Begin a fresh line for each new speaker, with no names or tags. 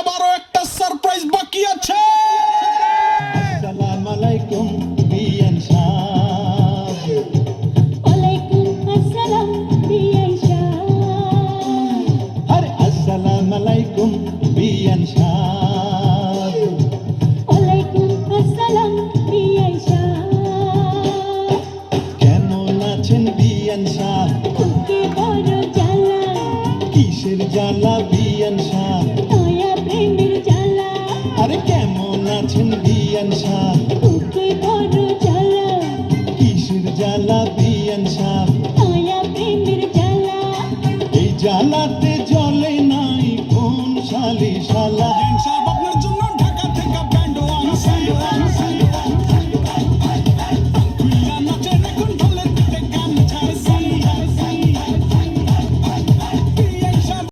আবারও একটা সারপ্রাইজ বাকি আছে।
আসসালামু আলাইকুম বিয়ান সাহেব।
ওয়ালাইকুম আসসালাম বিয়ান সাহেব।
আরে আসসালামু আলাইকুম বিয়ান সাহেব।
ওয়ালাইকুম আসসালাম বিয়ান সাহেব।
কেমন আছেন বিয়ান সাহেব?
বুকে বড় জ্বালা,
কিসের জ্বালা বিয়ান সাহেব?